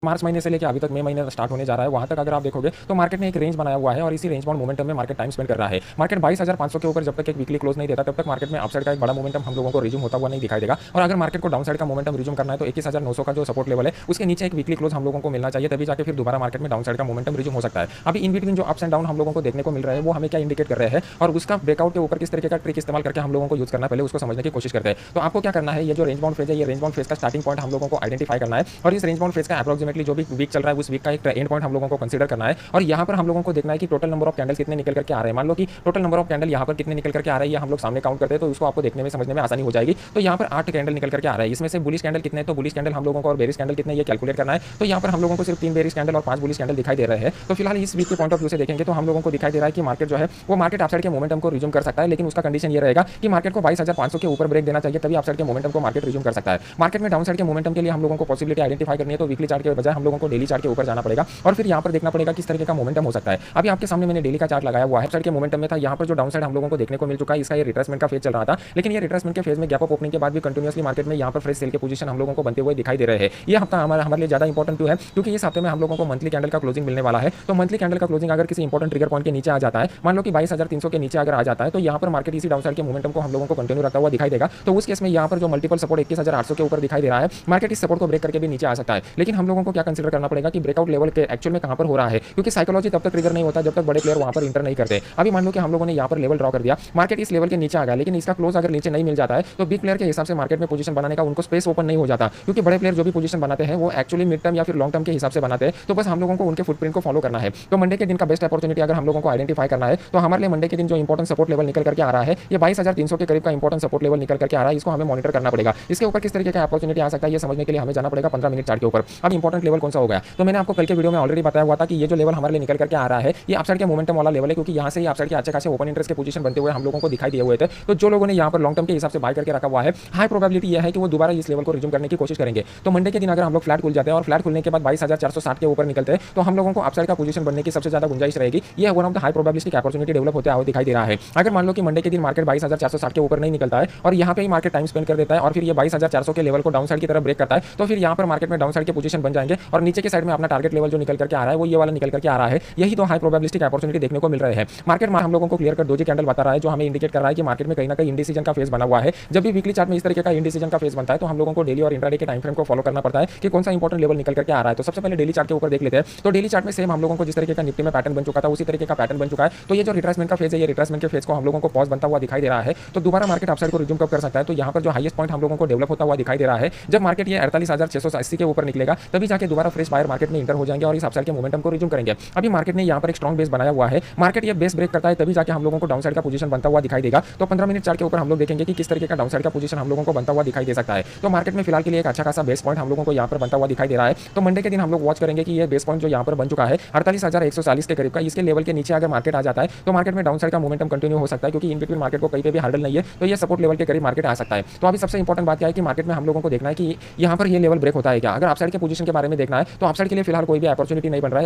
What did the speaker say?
मार्च महीने से लेकर अभी तक मई महीने स्टार्ट होने जा रहा है, वहां तक अगर आप देखोगे तो मार्केट ने एक रेंज बनाया हुआ है और इसी रेंज बाउंड मोमेंटम में मार्केट टाइम स्पेंड कर रहा है। मार्केट 22,500 के ऊपर जब तक एक वीकली क्लोज नहीं देता तब तक मार्केट में अपसाइड का एक बड़ा मोमेंटम हम लोगों को रिज्यूम होता हुआ नहीं दिखाई देगा। और अगर मार्केट को डाउनसाइड का मोमेंटम रिज्यूम करना है तो 21,900 का जो सपोर्ट लेवल है उसके नीचे एक वीकली क्लोज हम लोगों को मिलना चाहिए, तभी जाके फिर दोबारा मार्केट में डाउनसाइड का मोमेंटम रिज्यूम हो सकता है। अभी इन बिटवीन जो अप्स एंड डाउन हम लोगों को देखने को मिल रहा है वो हमें क्या इंडिकेट कर रहे हैं और उसका ब्रेकआउट के ऊपर किस तरीके का ट्रिक इस्तेमाल करके हम लोगों को यूज करना पहले उसको समझने की कोशिश करते हैं। तो आपको क्या करना है, ये जो रेंज बाउंड फेज है ये रेंज बाउंड फेज का स्टार्टिंग पॉइंट हम लोगों को आइडेंटिफाई करना है और इस रेंज बाउंड फेज का अप्रोक्सीमेटली जो भी वीक चल रहा है उस वीक का एक एंड पॉइंट हम लोगों को कंसीडर करना है। और यहाँ पर हम लोगों को देखना है कि टोटल नंबर ऑफ कैंडल कितने निकल करके आ रहे हैं। मान लो कि टोटल नंबर ऑफ कैंडल यहाँ पर कितने निकल करके आ रहे हैं ये हम लोग सामने काउंट करते हैं तो उसको आपको देखने में समझने में आसानी हो जाएगी। तो यहाँ पर 8 कैंडल निकल करके आ रहा है, इसमें से बुलिश कैंडल कितने, तो बुलिश कैंडल हम लोगों को और बेरिश कैंडल कितने ये कैलकुलेट करना है। तो यहाँ पर हम लोगों को सिर्फ 3 बेरिश कैंडल और 5 बुलिश कैंडल दिखाई दे रहे हैं। तो फिलहाल इस वीक के पॉइंट ऑफ व्यू से देखेंगे तो हम लोगों को दिखाई दे रहा है कि मार्केट जो है वो मार्केट अपसाइड के मोमेंटम को रिज्यूम कर सकता है, लेकिन उसका कंडीशन ये रहेगा कि मार्केट को 22,500 के ऊपर ब्रेक देना चाहिए, तभी अपसाइड के मोमेंटम को मार्केट रिज्यूम कर सकता है। मार्केट में डाउनसाइड के मोमेंटम के लिए हम लोगों को पॉसिबिलिटी आइडेंटिफाई करनी है, तो वीकली चार्ट के बजाय हम लोगों को डेली चार्ट के ऊपर जाना पड़ेगा और फिर यहाँ पर देखना पड़ेगा किस तरीके का मोमेंटम हो सकता है। अभी आपके सामने मैंने डेली का चार्ट लगाया हुआ है, अपसाइड के मोमेंटम में था, यहाँ पर जो डाउनसाइड हम लोगों को देखने को मिल चुका है इसका ये रिट्रेसमेंट का फेज चल रहा था, लेकिन ये रिट्रेसमेंट के फेज में गैप अप ओपनिंग के बाद भी कंटिन्यूअसली मार्केट में यहाँ पर फ्रेश सेल के पोजीशन हम लोगों को बनते हुए दिखाई दे रहे हैं। ये हफ्ता हमारे लिए ज्यादा इंपॉर्टेंट है क्योंकि इस हफ्ते में हम लोगों को मंथली कैंडल का क्लोजिंग मिलने वाला है। तो मंथली कैंडल का क्लोजिंग अगर किसी इंपॉर्टेंट ट्रिगर पॉइंट के नीचे आ जाता है, मान लो कि 22,300 के नीचे अगर आ जाता है तो यहाँ पर मार्केट इसी डाउनसाइड के मोमेंटम को हम लोगों को कंटिन्यू रखता हुआ दिखाई देगा। तो उस केस में यहाँ पर जो मल्टीपल सपोर्ट 21,800 के ऊपर दिखाई दे रहा है, मार्केट इस सपोर्ट को ब्रेक करके भी नीचे आ सकता है। लेकिन हम लोगों को क्या कंसीडर करना पड़ेगा कि ब्रेकआउट लेवल के एक्चुअल में कहां पर हो रहा है, क्योंकि साइकोलॉजी तब तक ट्रिगर नहीं होता जब तक बड़े प्लेयर वहां पर इंटर नहीं करते। अभी मान लो कि हम लोगों ने यहाँ पर लेवल ड्रॉ कर दिया, मार्केट इस लेवल के नीचे आ गया, लेकिन इसका क्लोज अगर नीचे नहीं मिल जाता है तो बिग प्लेयर के हिसाब से मार्केट में पोजीशन बनाने का उनको स्पेस ओपन नहीं हो जाता, क्योंकि बड़े प्लेयर जो भी पोजीशन बनाते हैं वो एक्चुअली मिड टर्म या फिर लॉन्ग टर्म के हिसाब से बनाते हैं। तो बस हम लोगों को उनके फुटप्रिंट को फॉलो करना है। तो मंडे के दिन का बेस्ट अपॉर्चुनिटी अगर हम लोगों को आइडेंटिफाई करना है तो हमारे लिए मंडे के दिन जो इंपॉर्टेंट सपोर्ट लेवल निकल करके आ रहा है ये 22,300 के करीब का इंपॉर्टेंट सपोर्ट लेवल निकल करके आ रहा है, इसको हमें मॉनिटर करना पड़ेगा। इसके ऊपर किस तरीके का अपॉर्चुनिटी आ सकता है ये समझने के लिए हमें जाना पड़ेगा 15 मिनट चार्ट के ऊपर। अब इंपॉर्टेंट लेवल कौन सा हो गया, तो मैंने आपको कल के वीडियो में ऑलरेडी बताया हुआ था कि ये जो लेवल हमारे लिए निकल करके आ रहा है ये अपसाइड के मोमेंटम वाला लेवल है, क्योंकि यहाँ से अपसाइड के अच्छे खासे ओपन इंटरेस्ट के पोजीशन बनते हुए हम लोगों को दिखाई दिए हुए थे। तो जो लोगों ने यहाँ पर लॉन्ग टर्म के हिसाब से बाय करके रखा हुआ है, हाई प्रोबेबिलिटी यह है कि वो दोबारा इस लेवल को रिज्यूम करने की कोशिश करेंगे। तो मंडे के दिन अगर हम लोग फ्लैट खुल जाते हैं और फ्लैट खुलने के बाद 22,460 के ऊपर निकलते हैं तो हम लोगों को अपसाइड का पोजीशन बनने की सबसे ज्यादा गुंजाइश रहेगी। ये one of the high probabilistic opportunity develop होते हुए दिखाई दे रहा है। अगर मान लो कि मंडे के दिन मार्केट 22,460 के ऊपर नहीं निकलता है और यहाँ पे ही मार्केट टाइम स्पेंड कर देता है और फिर ये 22,400 के लेवल को डाउन साइड की तरफ ब्रेक करता है, तो फिर यहाँ पर मार्केट में डाउन साइड के पोजीशन बन जाएंगे और नीचे के साइड में अपना टारगेट लेवल जो निकल करके आ रहा है वो ये वाला निकल करके आ रहा है। यही तो हाई प्रोबेबिलिस्टिक अपॉर्चुनिटी देखने को मिल रहे हैं। मार्केट में हम लोगों को क्लियर कट डोजी कैंडल बता रहा है जो हमें इंडिकेट कर रहा है कि मार्केट में कहीं ना कहीं इंडिसीजन का फेज बना हुआ है। जब भी वीकली चार्ट में इस तरीके का इंडिसीजन का फेज बनता है तो हम लोगों को डेली और इंट्राडे के टाइम फ्रेम को फॉलो करना पड़ता है कि कौन सा इंपॉर्टेंट लेवल निकल करके आ रहा है। तो सबसे पहले डेली चार्ट के ऊपर देख लेते हैं। तो डेली चार्ट में सेम हम लोगों को जिस तरीके का निफ्टी में पैटर्न बन चुका था उसी तरीके का पैटर्न बन चुका है। तो ये जो रिट्रेसमेंट का फेज है ये रिट्रेसमेंट के फेज को हम लोगों को पॉज बनता हुआ दिखाई दे रहा है। तो दोबारा मार्केट अपसाइड को रिज्यूम कब कर सकता है, तो यहाँ पर जो हाईएस्ट पॉइंट हम लोगों को डेवलप होता हुआ दिखाई दे रहा है जब मार्केट ये 48,680 के ऊपर निकलेगा, तभी जाके दोबारा फ्रेश बायर मार्केट में इंटर हो जाएंगे और इस अपसाइड के मोमेंटम को रिज्यूम करेंगे। अभी मार्केट ने यहाँ पर एक स्ट्रॉन्ग बेस बनाया हुआ है, मार्केट ये बेस ब्रेक करता है तभी जाके हम लोगों को डाउन साइड का पोजीशन बनता हुआ दिखाई देगा। तो 15 मिनट चार्ट के ऊपर हम लोग देखेंगे कि किस तरीके का डाउन साइड का पोजीशन हम लोगों को बनता हुआ दिखाई दे सकता है। तो मार्केट में फिलहाल के लिए एक अच्छा खासा बेस पॉइंट हम लोगों को यहाँ पर बनता हुआ दिखाई दे रहा है। तो मंडे के दिन हम लोग वॉच करेंगे कि ये बेस पॉइंट जो यहाँ पर बन चुका है 48,140 के करीब का, इसके लेवल के नीचे अगर मार्केट आ जाता है तो मार्केट में डाउन साइड का मोमेंटम कंटिन्यू हो सकता है, क्योंकि इन बिटवीन मार्केट को कहीं पे भी हर्डल नहीं है। तो ये सपोर्ट लेवल के करीब मार्केट आ सकता है। तो अभी सबसे इंपॉर्टेंट बात क्या है कि मार्केट में हम लोगों को देखना है कि यहाँ पर ये लेवल ब्रेक होता है क्या। अगर अपसाइड के पोजीशन के बारे में देखना है तो अपसाइड के लिए फिलहाल कोई भी अपॉर्चुनिटी नहीं बन रहा है।